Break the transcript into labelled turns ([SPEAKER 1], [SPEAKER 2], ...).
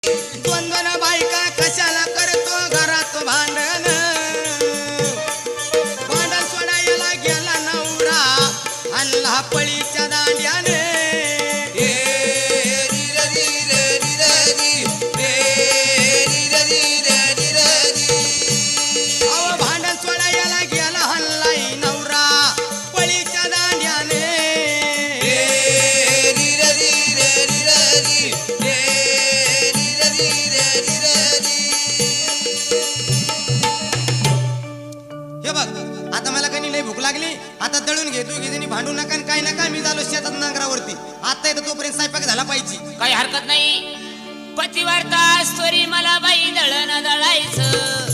[SPEAKER 1] द्वंद्वन बायका कशाला करतो घरात भांडण भांडण सोडायला गेला नवरा आणला पळीच्या दांड्याने भांडण सोडायला गेला हल्लाई नवरा पळीच्या दांड्याने हे बघ आता मला काही लई भूक लागली आता दळून घेतो की भांडू नका आणि काय नका मी झालो शेतात नांगरावरती आता येतो तोपर्यंत स्वयंपाक झाला पाहिजे
[SPEAKER 2] काही हरकत नाही पतिवार्ता स्वरी मला बाई दळण दळायचं